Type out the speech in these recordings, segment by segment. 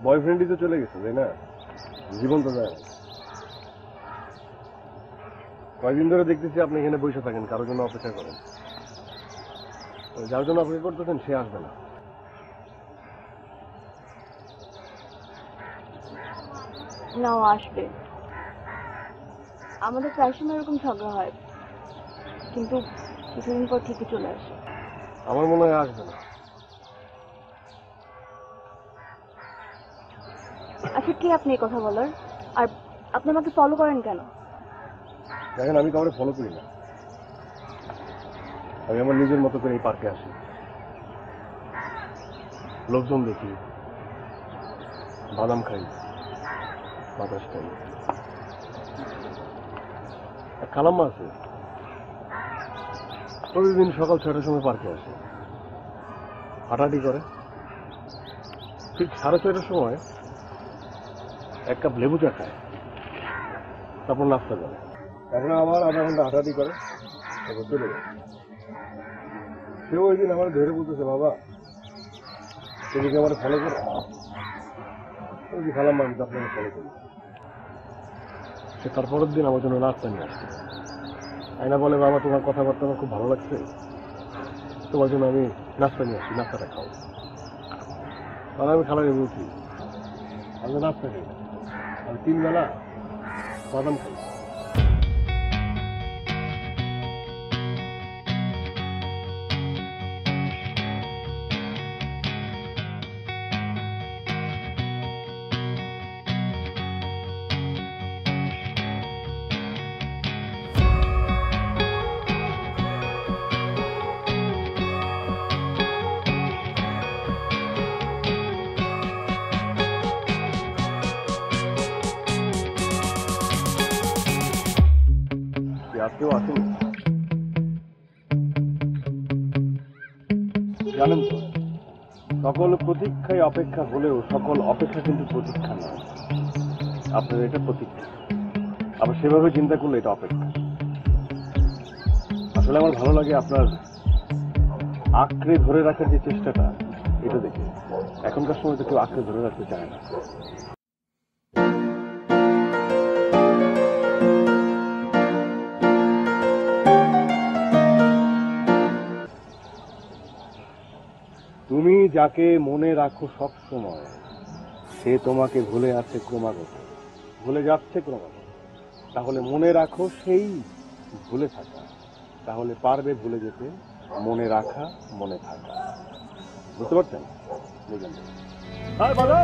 বয়ফ্রেন্ডই তো চলে গেছে, তাই না? জীবন তো যায়। কয়েকদিন ধরে দেখতেছি আপনি এখানে বসে থাকেন, কারোর জন্য অপেক্ষা করেন। যার জন্য অপেক্ষা করতেছেন সে আসবে না। না, ও আসবে। আমাদের প্রায় সময় এরকম ঝগড়া হয়, কিন্তু কিছুদিন পর ঠিকই চলে আসে। আমার মনে হয় আসবে না। আচ্ছা, কে আপনি এই কথা বলার? আর আপনি আমাকে ফলো করেন কেন? দেখেন, আমি কাউকে ফলো করি না। আমি আমার নিজের মতো করে এই পার্কে আসি, লোকজন দেখি, বাদাম খাই, বাতাস খাই। খালাম্মা আছে, প্রতিদিন সকাল 6টার সময় পার্কে আসে, হাঁটাহাঁটি করে। ঠিক 6:30টার সময় এক কাপ লেবু চা খায়, তারপর নাস্তা করে। এখন আবার আধা ঘন্টা হাঁটাহাঁটি করে, তারপর চলে যায়। সেও ওই দিন আমার ধরে বলতেছে, বাবা তুমি কি আমার ফলো করো? ওই খালাম্মা আমি তো আপনাকে ফলো করি। সে তারপরের দিন আমার জন্য নাস্তা নিয়ে আসছে। আয়না বলে, বাবা তোমার কথাবার্তা আমার খুব ভালো লাগছে, তোমার জন্য আমি নাস্তা নিয়ে আসছি, নাস্তাটা খাও। তাহলে আমি খালাকে বলছি, আমি নাস্তা খাই, আমি 3 বেলা বাদাম খাই। কেউ আসেনি জানেন তো, সকল প্রতীক্ষায় অপেক্ষা হলেও সকল অপেক্ষা কিন্তু প্রতীক্ষা নয়। আপনার এটা প্রতীক্ষা, আবার সেভাবে চিন্তা করলে এটা অপেক্ষা। আসলে আমার ভালো লাগে আপনার আঁকড়ে ধরে রাখার যে চেষ্টাটা, এটা দেখে। এখনকার সময় তো কেউ আঁকড়ে ধরে রাখতে চায় না। তুমি যাকে মনে রাখো সব সময়, সে তোমাকে ভুলে আছে ক্রমাগত, ভুলে যাচ্ছে ক্রমাগত। তাহলে মনে রাখো সেই ভুলে থাকা, তাহলে পারবে ভুলে যেতে মনে রাখা, মনে থাকা। বুঝতে পারছেন? বুঝলেন? হ্যাঁ, বাবা।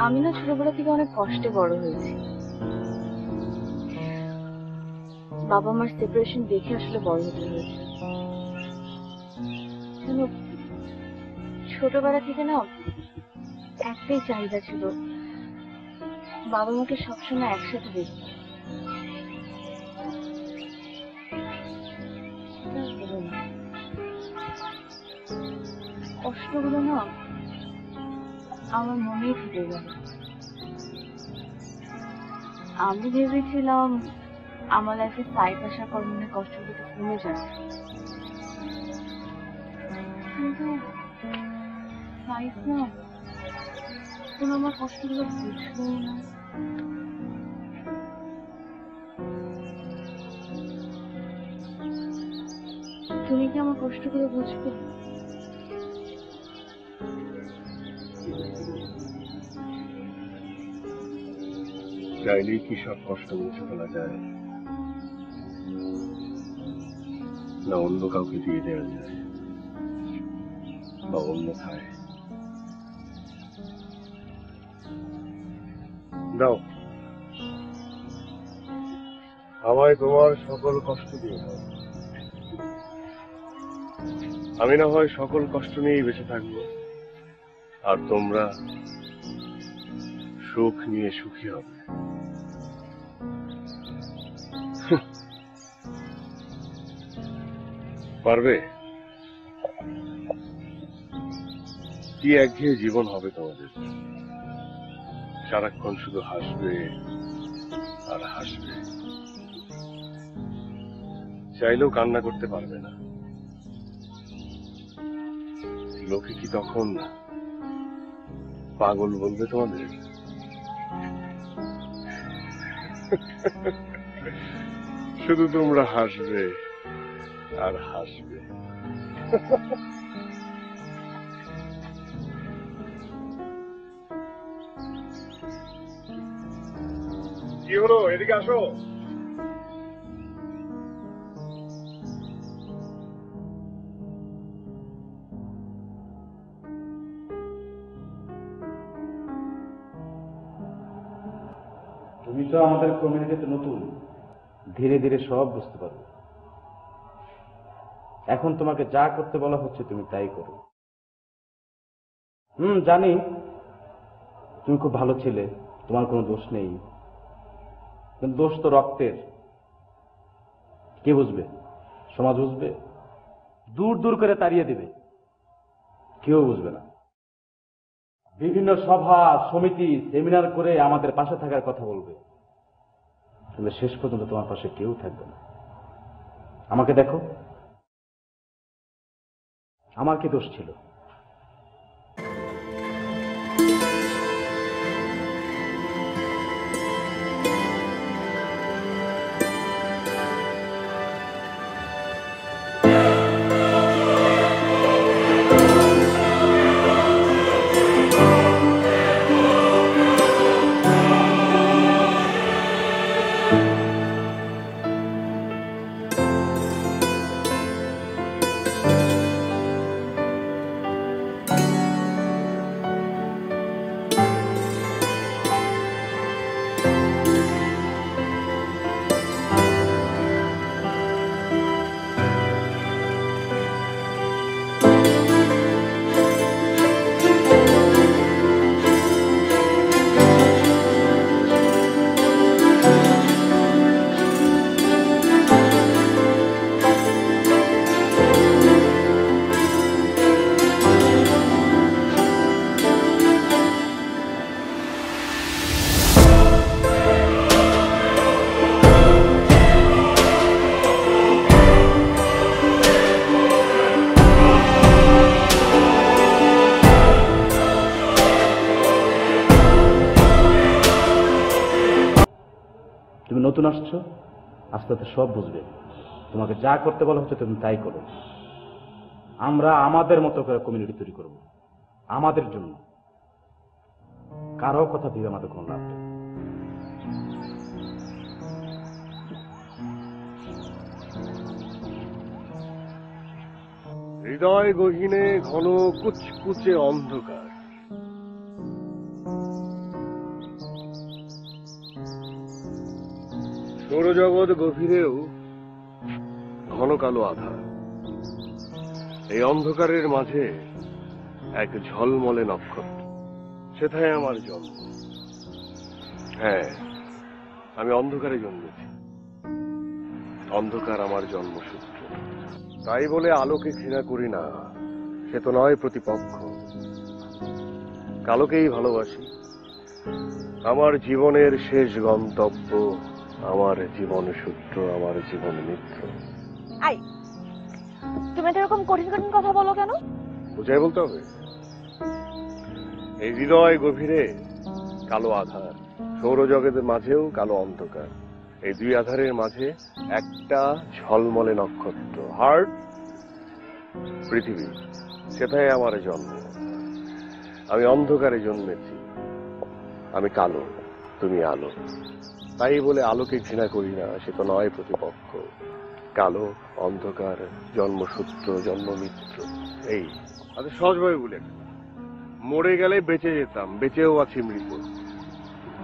আমি না ছোটবেলা থেকে অনেক কষ্টে বড় হয়েছি। বাবা মার সেপারেশন দেখে আসলে বড় হতে হয়েছে। ছোটবেলা থেকে না একটাই চাহিদা ছিল, বাবা মাকে সবসময় একসাথে দেখি। কষ্টগুলো না আমার মনেই থেকে গেল। আমি ভেবেছিলাম আমার লাইফে সাইড আসার পর মনে কষ্টগুলো কমে যাবে, কিন্তু সাইড না তুমি আমার কষ্টগুলো বুঝবেই না। তুমি কি আমার কষ্টগুলো বুঝবে? চাইলেই কি সব কষ্ট মুছে ফেলা যায়, না অন্য কাউকে দিয়ে দেওয়া যায়, বা অন্যথায় দাও আমায় তোমার সকল কষ্ট দিয়ে দাও। আমি না হয় সকল কষ্ট নিয়েই বেঁচে থাকবো, আর তোমরা সুখ নিয়ে সুখী হবে। পারবে? কি একঘেয়ে জীবন হবে তোমাদের, সারাক্ষণ শুধু হাসবে আর হাসবে, চাইলেও কান্না করতে পারবে না। লোকে কি তখন পাগল বলবে তোমাদের? শুধু তোমরা হাসবে আর হাসবে। কি হলো, এদিকে আসো। তুমি তো আমাদের কমিউনিটিতে নতুন, ধীরে ধীরে সব বুঝতে পারবে। এখন তোমাকে যা করতে বলা হচ্ছে তুমি তাই করো। জানি তুমি খুব ভালো ছেলে, তোমার কোনো দোষ নেই, কিন্তু দোষ তো রক্তের। কে বুঝবে? সমাজ বুঝবে? দূর দূর করে তাড়িয়ে দেবে, কেউ বুঝবে না। বিভিন্ন সভা সমিতি সেমিনার করে আমাদের পাশে থাকার কথা বলবে, কিন্তু শেষ পর্যন্ত তোমার পাশে কেউ থাকবে না। আমাকে দেখো, আমার কি দোষ ছিল? তুমি নতুন আসছো, আস্তে আস্তে সব বুঝবে। তোমাকে যা করতে বলা হচ্ছে তুমি তাই করো। আমরা আমাদের মতো করে কমিউনিটি তৈরি করব, আমাদের জন্য। কারো কথা ভেবে আমাদের কোনো লাভ নেই। হৃদয় গহীনে ঘন কুচকুচে অন্ধকার, সৌরজগৎ গভীরেও ঘন কালো আধার। এই অন্ধকারের মাঝে এক ঝলমলে নক্ষত্র, সেটাই আমার জন্ম। হ্যাঁ, আমি অন্ধকারে জন্মেছি, অন্ধকার আমার জন্মসূত্র। তাই বলে আলোকে ঘৃণা করি না, সে তো নয় প্রতিপক্ষ। কালোকেই ভালোবাসি, আমার জীবনের শেষ গন্তব্য, আমার জীবন সূত্র, আমার জীবন মিত্র। আই, তুমি তো এরকম কঠিন কঠিন কথা বলো কেন? বুঝাই বলতে হবে। এই হৃদয় গভীরে কালো আধার, সৌরজগতের মাঝেও কালো অন্ধকার। এই দুই আধারের মাঝে একটা ঝলমলে নক্ষত্র, হার্ট, পৃথিবী। সেটাই আমার জন্ম। আমি অন্ধকারে জন্মেছি, আমি কালো, তুমি আলো। তাই বলে আলোকে ঘৃণা করি না, সে তো নয় প্রতিপক্ষ। কালো, অন্ধকার, জন্মসূত্র, জন্মমিত্র। এই আচ্ছা, সহজভাবে বলে মরে গেলে বেঁচে যেতাম, বেঁচেও আছি মৃত,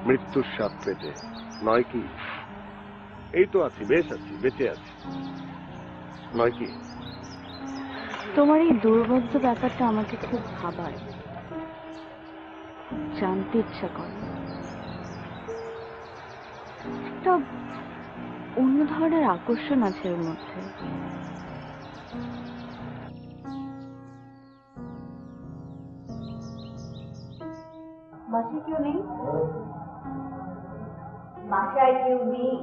মৃত্যুর স্বাদ পেতে, নয় কি? এই তো আছি, বেশ আছি, বেঁচে আছি, নয় কি? তোমার এই দুর্বোধ্য ব্যাপারটা আমাকে খুব ভাবায়, জানতে ইচ্ছা করে। একটা অন্য ধরনের আকর্ষণ আছে এর মধ্যে। বাসায় কেউ নেই? বাসায় কেউ নেই?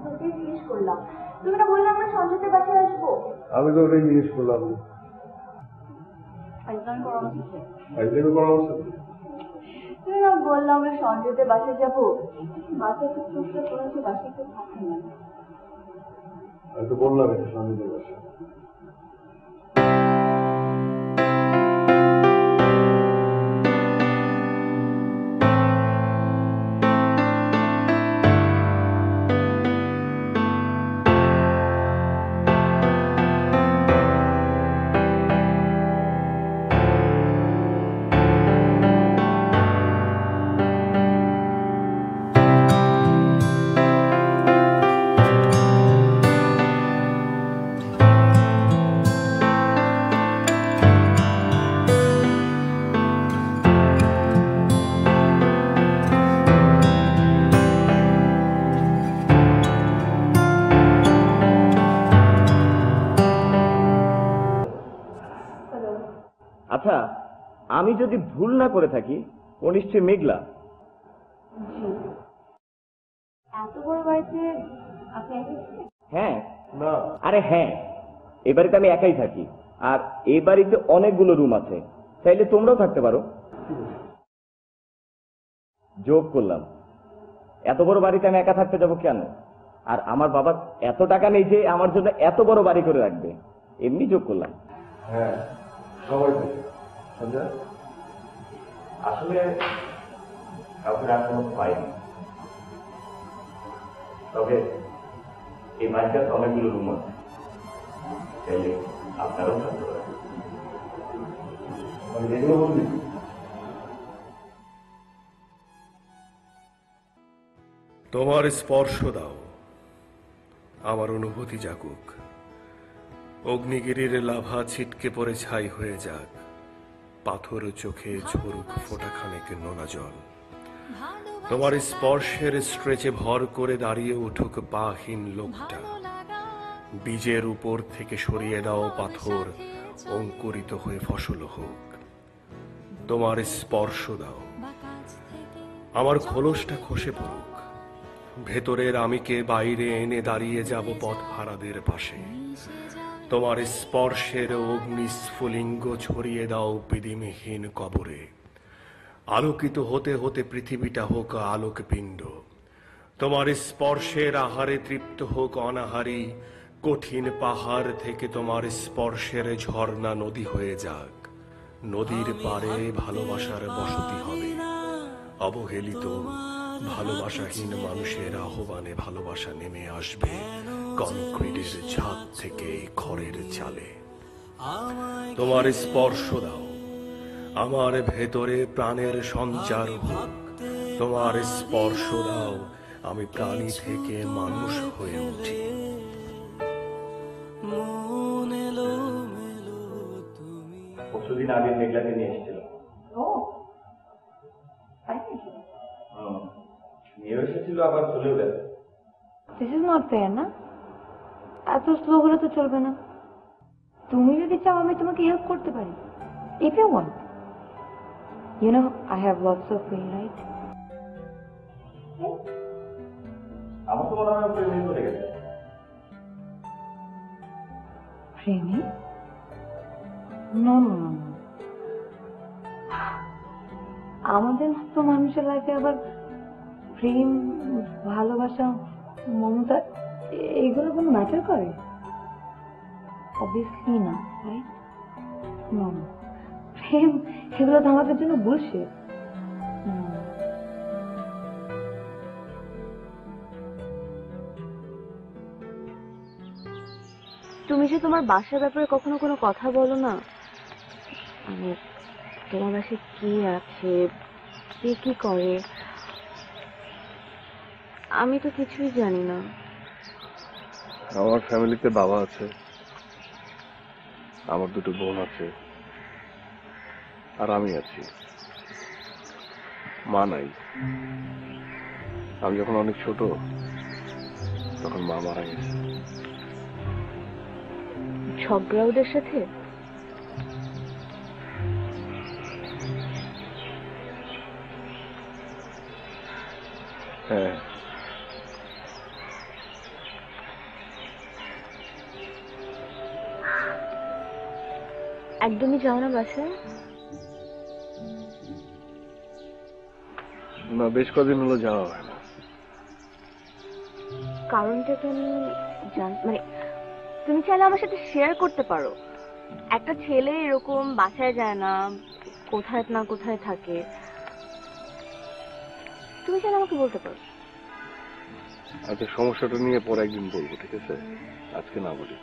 তোকে জিজ্ঞেস করলাম, তুমি না বললে আমরা সঞ্জয়দের বাসায় আসবো? আমি তো ওটাই জিজ্ঞেস করলাম। তুমি না বললাম আমরা সঞ্জয়দের বাসায় যাবো? বাসায় তো চেষ্টা করেছে, বাসায় কেউ থাকে না। আমি তো বললাম এটা সঞ্জয়দের বাসা। আচ্ছা, আমি যদি ভুল না করে থাকি, ও নিশ্চয়ই মেঘলা। এত বড় বাড়িতে আপনি একাই? হ্যাঁ। না, আরে হ্যাঁ, এ বাড়িতে আমি একাই থাকি। আর এই বাড়িতে অনেকগুলো রুম আছে, চাইলে তোমরাও থাকতে পারো। যোগ করলাম, এত বড় বাড়িতে আমি একা থাকতে যাবো কেন? আর আমার বাবার এত টাকা নেই যে আমার জন্য এত বড় বাড়ি করে রাখবে, এমনি যোগ করলাম। হ্যাঁ, সবাই থাকে। সঞ্জয়, আসলে কাউকে রাখার মতো পাইনি, তবে এই বাড়িটাতে অনেকগুলো রুম আছে, চাইলে আপনারাও থাকতে পারেন। আমি যেগুলো বলবি। তোমার স্পর্শ দাও, আমার অনুভূতি জাগুক, অগ্নিগিরির লাভা ছিটকে পড়ে ছাই হয়ে যাক, পাথর চোখে ঝরুক ফোঁটাখানেক নোনা জল। তোমার স্পর্শের স্ট্রেচে ভর করে দাঁড়িয়ে উঠুক পাহীন লোকটা, বীজের উপর থেকে সরিয়ে দাও পাথর, অঙ্কুরিত হয়ে ফসল হোক। তোমার স্পর্শ দাও, আমার খোলসটা খসে পড়ুক, ভেতরের আমিকে বাইরে এনে দাঁড়িয়ে যাব পথহারাদের পাশে। তোমার স্পর্শের অগ্নিস্ফুলিঙ্গ ছড়িয়ে দাও বিধিমহীন কবরে, আলোকিত হতে হতে পৃথিবীটা হোক আলোকপিণ্ড। তোমার স্পর্শের আহারে তৃপ্ত হোক অনাহারী, কঠিন পাহাড় থেকে তোমার স্পর্শের ঝর্ণা নদী হয়ে যাক, নদীর পাড়ে ভালোবাসার বসতি হবে। অবহেলিত ভালোবাসাহীন মানুষের আহ্বানে ভালোবাসা নেমে আসবে কনক্রিটের ছাদ থেকে খড়ের চালে। তোমার স্পর্শ দাও, আমার ভেতরে প্রাণের সঞ্চার হোক। তোমার স্পর্শ দাও, আমি প্রাণী থেকে মানুষ হয়ে উঠি। পরশুদিন আগে মেঘলাকে নিয়ে এসেছিল। ও তাই নাকি? নিয়ে এসেছিল, আবার চলেও গেছে। দিস ইজ নট ফেয়ার না? এত স্লো হলে তো চলবে না। তুমি যদি চাও আমি তোমাকে হেল্প করতে পারি, if you want. You know I have lots of free right. আমার তো মনে হয় প্রেমে পড়ে গেছে। প্রেমে? নো নো নো, আমাদের মতো মানুষের লাইফে আবার প্রেম, ভালোবাসা, মমতা এগুলো কোনো ম্যাটার করে? অবভিয়াসলি না, রাইট? নো নো, প্রেম এগুলো তো আমাদের জন্য বুলশিট। তুমি যে তোমার বাসার ব্যাপারে কখনো কোনো কথা বলো না, মানে তোমার বাসায় কি আছে, কে কি করে, আমি তো কিছুই জানি না। আমার ফ্যামিলিতে বাবা আছে, আমার দুটো বোন আছে, আর আমি আছি। মা নাই। আমি যখন অনেক ছোট তখন মা মারা গেছে। ঝগড়া ওদের সাথে? হ্যাঁ, একদমই যাও না বাসায়? না, বেশ কদিন হলো যাওয়া হয় না। কারণটা তুমি মানে তুমি চাইলে আমার সাথে শেয়ার করতে পারো। একটা ছেলে এরকম বাসায় যায় না, কোথায় না কোথায় থাকে, তুমি চাইলে আমাকে বলতে পারো। আচ্ছা, সমস্যাটা নিয়ে পরে একদিন বলবো, ঠিক আছে? আজকে না বলি।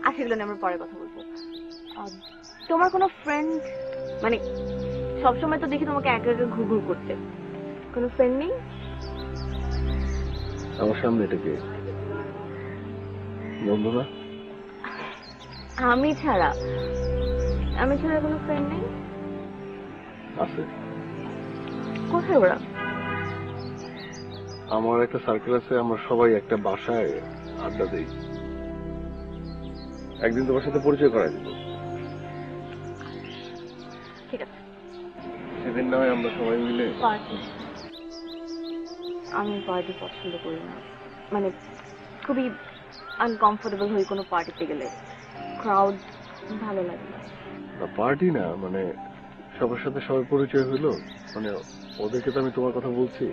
আচ্ছা, এগুলো নিয়ে আমরা পরে কথা বলবো। তোমার কোনো ফ্রেন্ড, মানে সবসময় তো দেখি তোমাকে একা একা ঘুরঘুর করতে, কোনো ফ্রেন্ড নেই? আমার সামনে এটাকে বন্ধু না? আমি ছাড়া কোনো ফ্রেন্ড নেই? আছে। কোথায় ওরা? আমার একটা সার্কেল আছে, আমরা সবাই একটা বাসায় আড্ডা দেই। একদিন তোমার সাথে পরিচয় করাই দিব। ঠিক আছে। সেদিন না হয় আমরা সবাই মিলে। পার্টি? আমি পার্টি পছন্দ করি না, মানে খুবই আনকমফোর্টেবল হই কোনো পার্টিতে গেলে। ক্রাউড ভালো লাগে না। পার্টি না, মানে সবার সাথে সবার পরিচয় হইলো, মানে ওদেরকে তো আমি তোমার কথা বলছি,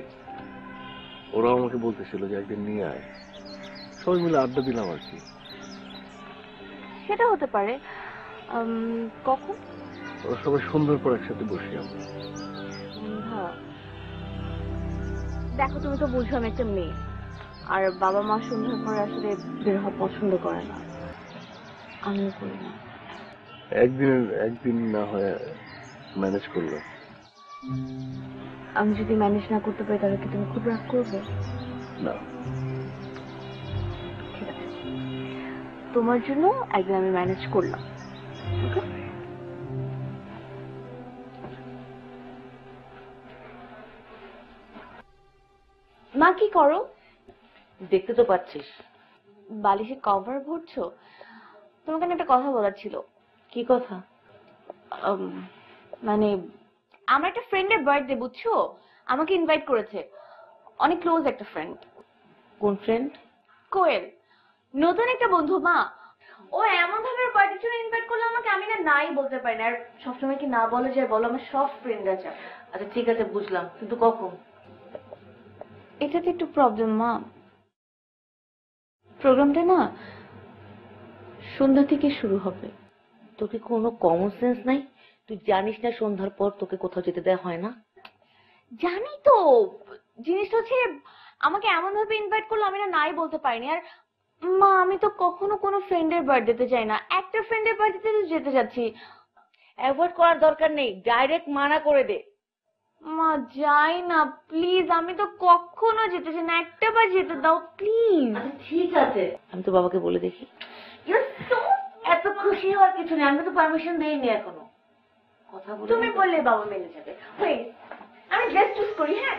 ওরাও আমাকে বলতেছিল যে একদিন নিয়ে আয়, সবাই মিলে আড্ডা দিলাম আর কি। সেটা হতে পারে। কখন? ওরা সবাই সুন্দর পর একসাথে বসি আমরা। সন্ধ্যা? দেখো, তুমি তো বুঝো আমি একটা মেয়ে, আর বাবা মা সন্ধ্যার পরে আসলে বের হওয়া পছন্দ করে না, আমিও করি না। একদিন না হয় ম্যানেজ করলো। আমি যদি ম্যানেজ না করতে পারি তাহলে কি তুমি খুব রাগ করবে? না, ঠিক আছে, তোমার জন্য একদিন আমি ম্যানেজ করলাম। Okay? মা, কি করো? দেখতে তো পাচ্ছিস। বালিশে কভার ভরছো? তোমাকে না একটা কথা বলার ছিল। কি কথা? মানে আমার একটা ফ্রেন্ডের বার্থডে, বুঝছো? আমাকে ইনভাইট করেছে, অনেক ক্লোজ একটা ফ্রেন্ড। কোন ফ্রেন্ড? কোয়েল, নতুন একটা বন্ধু। মা, ও এমন ভাবে পার্টির জন্য ইনভাইট করলো আমাকে, আমি না নাই বলতে পারি না। আর সবসময় কি না বলা যায় বলো? আমার সব ফ্রেন্ড আছে। আচ্ছা ঠিক আছে, বুঝলাম, কিন্তু কখন? এটাতে একটু প্রবলেম মা। প্রোগ্রামটা না সন্ধ্যা থেকে শুরু হবে। তোকে কোনো কমন সেন্স নাই? তুই জানিস না সন্ধ্যার পর তোকে কোথাও যেতে দেওয়া হয় না? জানি তো, জিনিসটা হচ্ছে আমাকে এমন ভাবে ইনভাইট করলো আমি না নাই বলতে পারিনি। আর মা, আমি তো কখনো কোনো ফ্রেন্ডের বার্থডেতে যাই না, একটা ফ্রেন্ডের বার্থডেতে তো যেতে যাচ্ছি। অ্যাভয়েড করার দরকার নেই, ডাইরেক্ট মানা করে দে। মা, যাই না প্লিজ, আমি তো কখনো যেতে চাই না, একটা বার যেতে দাও প্লিজ। আচ্ছা ঠিক আছে, আমি তো বাবাকে বলে দেখি। এত খুশি হওয়ার কিছু নেই, আমি তো পারমিশন দেইনি এখনো। কথা বলে তুমি বললে বাবা মেনে যাবে। ওয়েট, আমি ড্রেস চুজ করি। হ্যাঁ,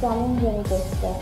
কেমন জানি টেস্টটা।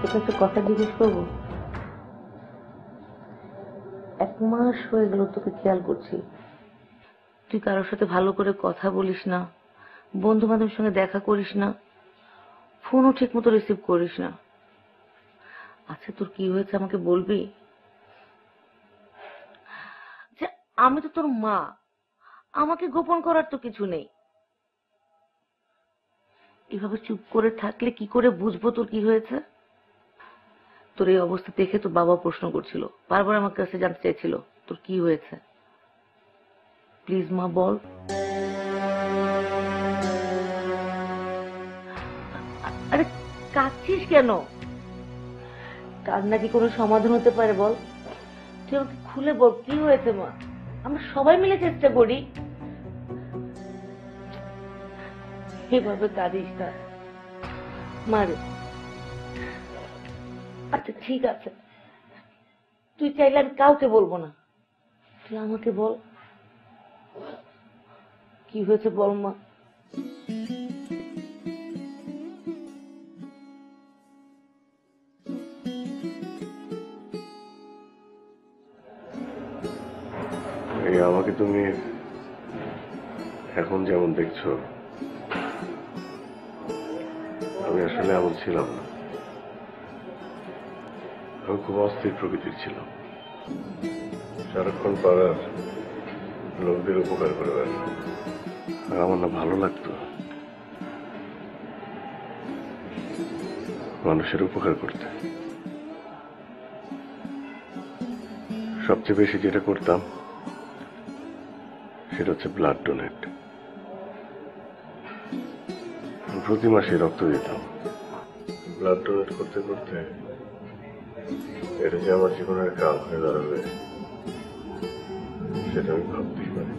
তোকে একটা কথা জিজ্ঞেস করবো? 1 মাস হয়ে গেল তোকে খেয়াল করছি, তুই কারোর সাথে ভালো করে কথা বলিস না, বন্ধু বান্ধবের সঙ্গে দেখা করিস না, ফোনও ঠিক মতো রিসিভ করিস না। আচ্ছা তোর কি হয়েছে আমাকে বলবি? যে আমি তো তোর মা, আমাকে গোপন করার তো কিছু নেই। এভাবে চুপ করে থাকলে কি করে বুঝবো তোর কি হয়েছে? তোর এই অবস্থা দেখে তোর বাবা প্রশ্ন করছিল, বারবার আমার কাছে জানতে চাইছিল তোর কি হয়েছে। প্লিজ মা বল। আরে কাঁদছিস কেন? কান্না কি কোনো সমাধান হতে পারে বল? তুই আমাকে খুলে বল কি হয়েছে মা, আমরা সবাই মিলে চেষ্টা করি। এভাবে কাঁদিস না মারে। আচ্ছা ঠিক আছে, তুই চাইলে আমি কাউকে বলবো না, তুই আমাকে বল কি হয়েছে বল মা। আমাকে তুমি এখন যেমন দেখছো, আমি আসলে এমন ছিলাম না। আমি খুব অস্থির প্রকৃতির ছিলাম, সারাক্ষণ পাড়ার লোকদের উপকার করে বেড়াতাম। আর আমার না ভালো লাগতো মানুষের উপকার করতে। সবচেয়ে বেশি যেটা করতাম সেটা হচ্ছে ব্লাড ডোনেট। প্রতি মাসে রক্ত দিতাম। ব্লাড ডোনেট করতে করতে এটা যে আমার জীবনের কাল হয়ে দাঁড়াবে সেটা আমি ভাবতেই পারি।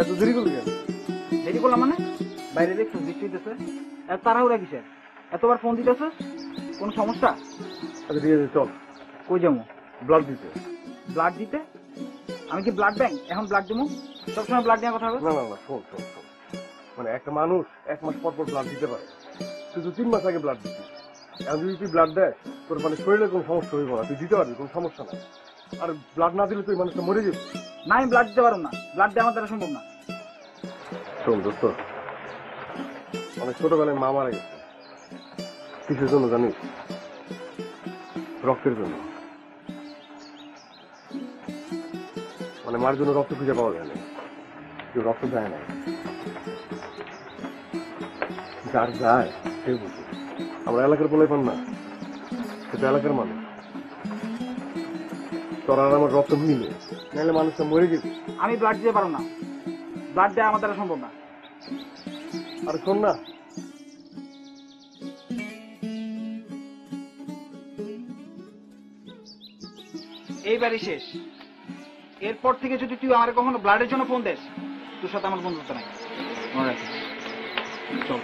এত দেরি করলি কেন? দেরি করলাম মানে? বাইরে দেখছো বৃষ্টি হইতেছে, এত তাড়াহুড়া কিসের? এতবার ফোন দিতেছিস, কোনো সমস্যা? আচ্ছা ঠিক আছে, চল। কই যাবো? ব্লাড দিতে। ব্লাড দিতে? আমি কি ব্লাড ব্যাংক? এখন ব্লাড দিব? সবসময় ব্লাড নেওয়ার কথা হবে? না না না, শোন শোন শোন, মানে একটা মানুষ 1 মাস পর পর ব্লাড দিতে পারে। তুই তো 3 মাস আগে ব্লাড দিচ্ছিস। এখন যদি তুই ব্লাড দেয় তোর মানে শরীরে কোনো সমস্যা হইব না, তুই দিতে পারবি, কোনো সমস্যা নাই। আর ব্লাড না দিলে তুই মানুষটা মরে যাবি। না, আমি ব্লাড দিতে পারবো না, ব্লাড দেওয়া আমার দ্বারা সম্ভব না। শোন দোস্ত, অনেক ছোটবেলায় মা মারা গেছে। কিসের জন্য জানিস? রক্তের জন্য। মানে মার জন্য রক্ত খুঁজে পাওয়া যায় না, কেউ রক্ত দেয় না। যার যায় সে বুঝে। আমরা এলাকার বলে পান না, সেটা এলাকার মানুষ। তোরা আর আমার রক্ত মিলে নাহলে মানুষটা মরে গেছে। আমি ব্লাড দিতে পারবো না, ব্লাড দেওয়া আমার দ্বারা সম্ভব না। আর শোন না, এইবারই শেষ। এরপর থেকে যদি তুই আমার কখনো ব্লাডের জন্য ফোন দেস, তোর সাথে আমার বন্ধুত্ব নাই, মনে রাখিস। চল।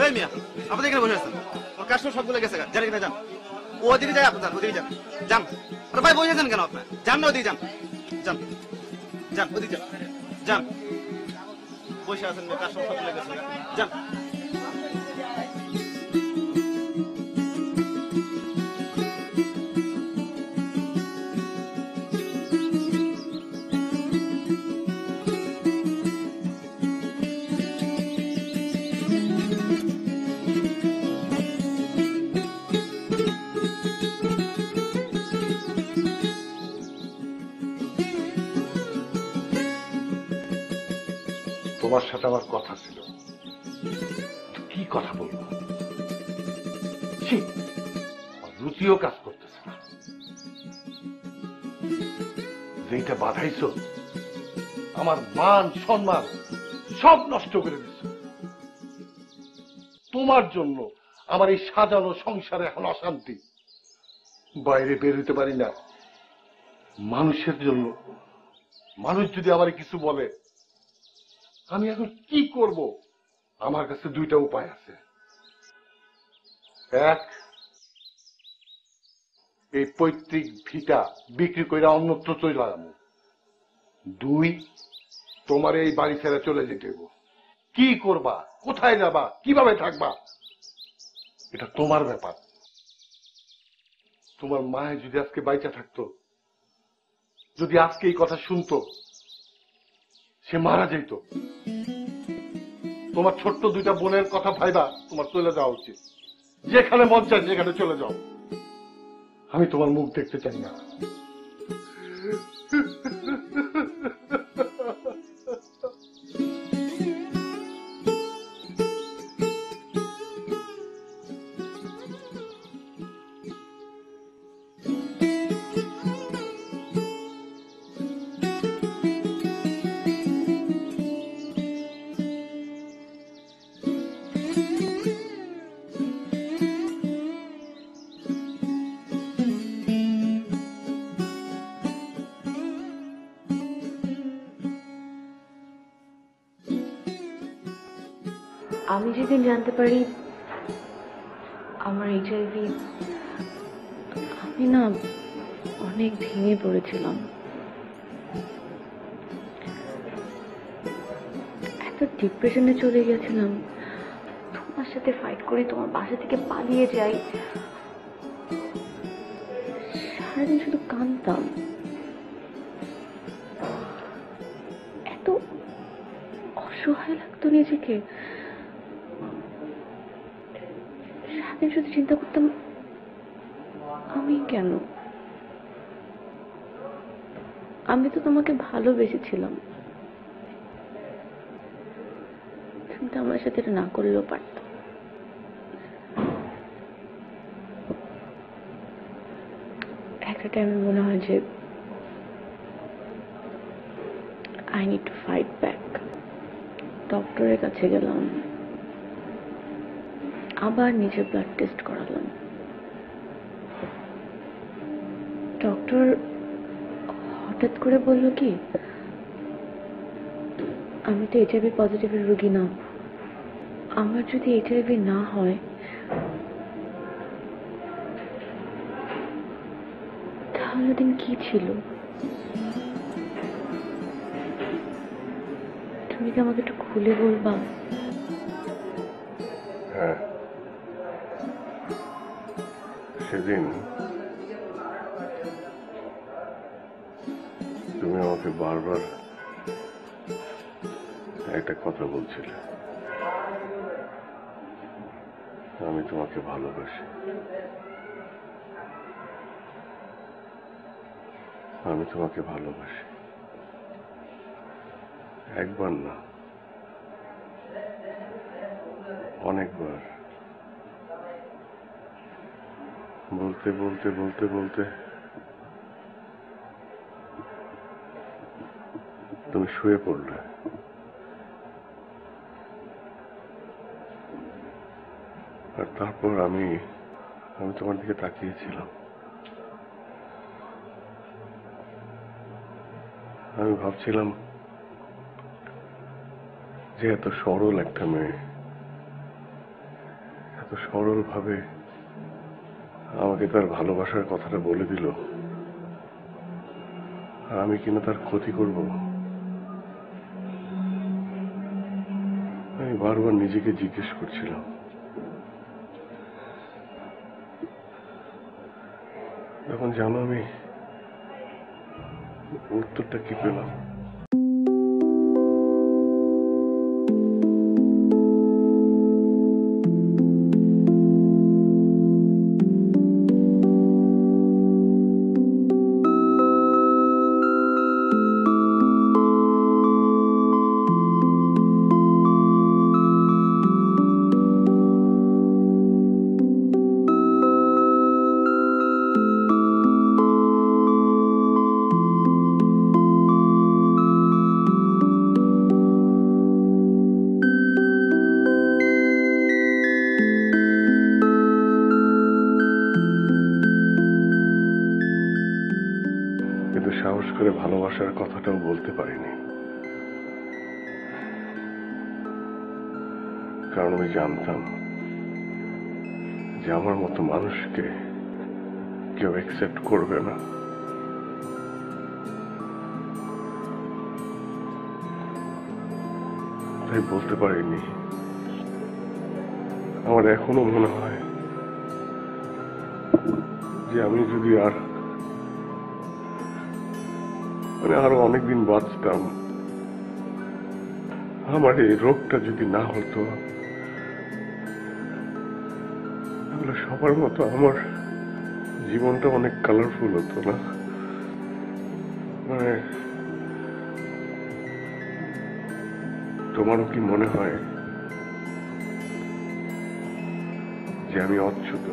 এই মিয়া, আপনি এখানে বসে আছেন, ওর কাস্টমার সবগুলো গেছে, জানি কিনা যান। ও ওদিকে যায়, আপনি যান, ওদিকে যান, যান। আরে ভাই বসে আছেন কেন আপনার? যান না, ওদিকে যান, যান, যান, ওদিকে যান, যান। বসে আছেন, কাস্টমার সবগুলো গেছে, যান। তোমার সাথে আমার কথা ছিল। কি কথা বলবো? রুচিও কাজ করতেছে না। যেটা বাধাইছো আমার মান সম্মান সব নষ্ট করে দিচ্ছ। তোমার জন্য আমার এই সাজানো সংসারে এখন অশান্তি। বাইরে বের হইতে পারি না মানুষের জন্য। মানুষ যদি আমার কিছু বলে আমি এখন কি করব? আমার কাছে 2টা উপায় আছে। এক, এই পৈতৃক ভিটা বিক্রি করে অন্যত্র চলে যাবো। 2, তোমার এই বাড়ি ছেড়ে চলে যেতে হইব। কি করবা, কোথায় যাবা, কিভাবে থাকবা, এটা তোমার ব্যাপার। তোমার মায়ে যদি আজকে বাইচা থাকতো, যদি আজকে এই কথা শুনতো, সে মারা যেত। তোমার ছোট্ট 2টা বোনের কথা ভাইবা তোমার চলে যাওয়া উচিত। যেখানে মন চায় সেখানে চলে যাও। আমি তোমার মুখ দেখতে চাই না। আমি যেদিন জানতে পারি আমার এইচআইভি, আমি না অনেক ভেঙে পড়েছিলাম। এত ডিপ্রেশনে চলে গেছিলাম, তোমার সাথে ফাইট করি, তোমার বাসা থেকে পালিয়ে যাই, সারাদিন শুধু কাঁদতাম। এত অসহায় লাগতো নিজেকে, সারাদিন শুধু চিন্তা করতাম আমি কেন, আমি তো তোমাকে ভালোবেসেছিলাম, তুমি তো আমার সাথে এটা না করলেও পারতো। একটা টাইমে মনে হয় যে I need to fight back. ডক্টরের কাছে গেলাম, আবার নিজের ব্লাড টেস্ট করালাম। ডক্টর হঠাৎ করে বলল কি, আমি তো এইচআইভি পজিটিভের রোগী না, আমার যদি এইচআইভি না হয় তাহলে দিন কি ছিল? তুমি কি আমাকে একটু খুলে বলবা? হ্যাঁ, সেদিন তুমি আমাকে বারবার একটা কথা বলছিলে, আমি তোমাকে ভালোবাসি, আমি তোমাকে ভালোবাসি। একবার না, অনেকবার। বলতে বলতে বলতে বলতে তুমি শুয়ে পড়লে। আর তারপর আমি তোমার দিকে তাকিয়েছিলাম। আমি ভাবছিলাম যে এত সরল একটা মেয়ে এত সরল ভাবে আমাকে তার ভালোবাসার কথাটা বলে দিল, আর আমি কিনা তার ক্ষতি করব। আমি বারবার নিজেকে জিজ্ঞেস করছিলাম, এখন জানো আমি উত্তরটা কি পেলাম? কিন্তু সাহস করে ভালোবাসার কথাটাও বলতে পারিনি, কারণ আমি জানতাম যে আমার মতো মানুষকে কেউ অ্যাকসেপ্ট করবে না। তাই বলতে পারিনি। আমার এখনো মনে হয় যে আমি যদি আরো অনেকদিন বাঁচতাম, আমার এই রোগটা যদি না হতো, তাহলে সবার মতো আমার জীবনটা অনেক কালারফুল হতো না? মানে তোমারও কি মনে হয় যে আমি অচ্যুত?